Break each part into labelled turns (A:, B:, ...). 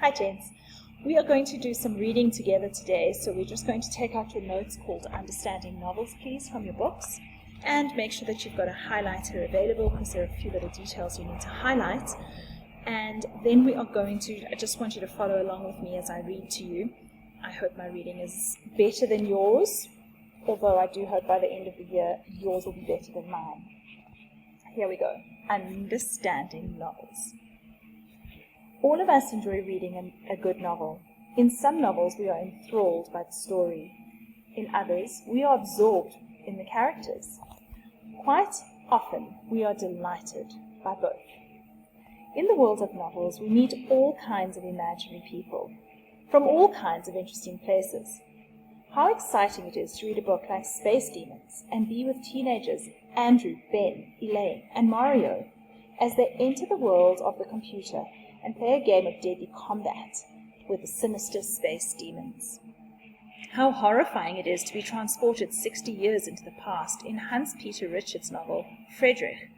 A: Hi gents, we are going to do some reading together today, so we're just going to take out your notes called Understanding Novels, please, from your books, and make sure that you've got a highlighter available because there are a few little details you need to highlight. And then we are going to, I just want you to follow along with me as I read to you. I hope my reading is better than yours, although I do hope by the end of the year yours will be better than mine. Here we go. Understanding Novels. All of us enjoy reading a good novel. In some novels we are enthralled by the story. In others we are absorbed in the characters. Quite often we are delighted by both. In the world of novels we meet all kinds of imaginary people, from all kinds of interesting places. How exciting it is to read a book like Space Demons and be with teenagers Andrew, Ben, Elaine, and Mario as they enter the world of the computer and play a game of deadly combat with the sinister space demons. How horrifying it is to be transported 60 years into the past in Hans-Peter Richard's novel, Frederick,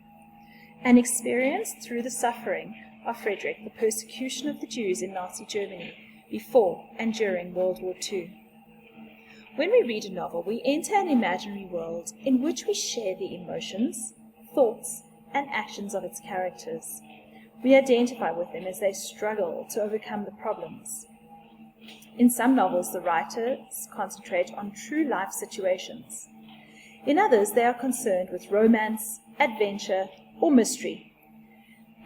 A: and experience through the suffering of Frederick the persecution of the Jews in Nazi Germany before and during World War II. When we read a novel, we enter an imaginary world in which we share the emotions, thoughts, and actions of its characters. We identify with them as they struggle to overcome the problems. In some novels, the writers concentrate on true life situations. In others, they are concerned with romance, adventure, or mystery.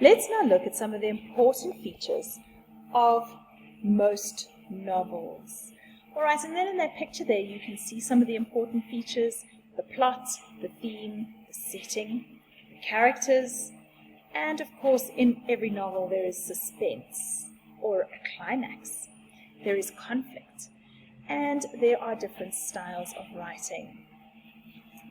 A: Let's now look at some of the important features of most novels. Alright, and then in that picture there you can see some of the important features: the plot, the theme, the setting, the characters, and of course in every novel there is suspense or a climax. There is conflict, and there are different styles of writing.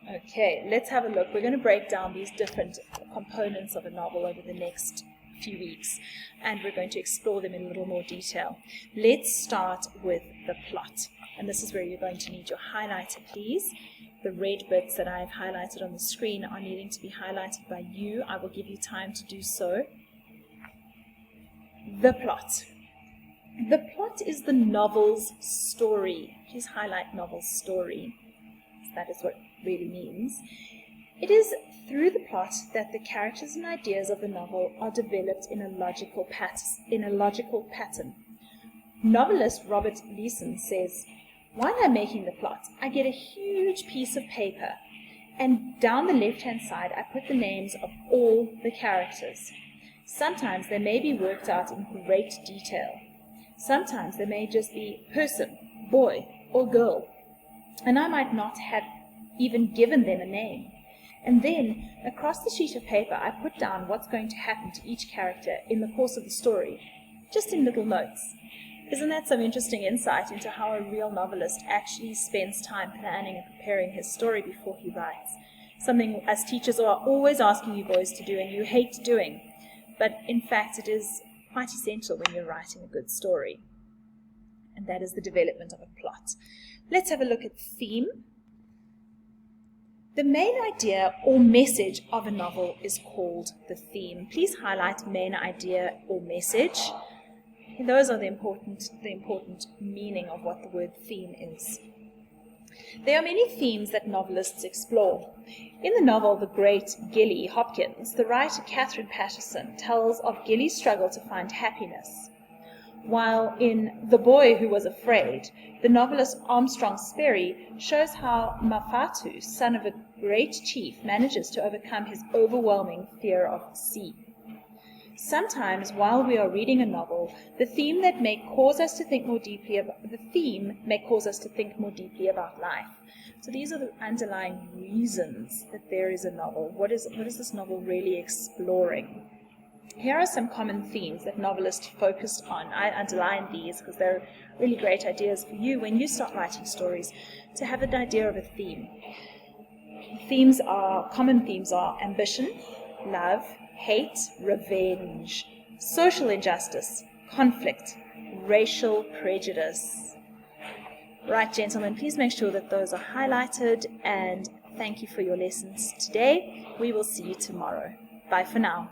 A: Okay, let's have a look. We're going to break down these different components of a novel over the next few weeks, and we're going to explore them in a little more detail. Let's start with the plot, and this is where you're going to need your highlighter, please. The red bits that I've highlighted on the screen are needing to be highlighted by you. I will give you time to do so. The plot. The plot is the novel's story. Please highlight novel's story. That is what it really means. It is through the plot that the characters and ideas of the novel are developed in a logical pattern. Novelist Robert Leeson says, "While I'm making the plot, I get a huge piece of paper, and down the left-hand side I put the names of all the characters. Sometimes they may be worked out in great detail. Sometimes they may just be person, boy, or girl, and I might not have even given them a name. And then, across the sheet of paper, I put down what's going to happen to each character in the course of the story, just in little notes." Isn't that some interesting insight into how a real novelist actually spends time planning and preparing his story before he writes? Something as teachers are always asking you boys to do and you hate doing. But in fact, it is quite essential when you're writing a good story. And that is the development of a plot. Let's have a look at theme. The main idea or message of a novel is called the theme. Please highlight main idea or message. And those are the important meaning of what the word theme is. There are many themes that novelists explore. In the novel The Great Gilly Hopkins, the writer Catherine Paterson tells of Gilly's struggle to find happiness, while in The Boy Who Was Afraid, the novelist Armstrong Sperry shows how Mafatu, son of a great chief, manages to overcome his overwhelming fear of the sea. Sometimes, while we are reading a novel, the theme may cause us to think more deeply about life. So these are the underlying reasons that there is a novel. What is this novel really exploring? Here are some common themes that novelists focused on. I underline these because they're really great ideas for you when you start writing stories, to have an idea of a theme. Common themes are ambition, love, hate, revenge, social injustice, conflict, racial prejudice. Right, gentlemen, please make sure that those are highlighted, and thank you for your lessons today. We will see you tomorrow. Bye for now.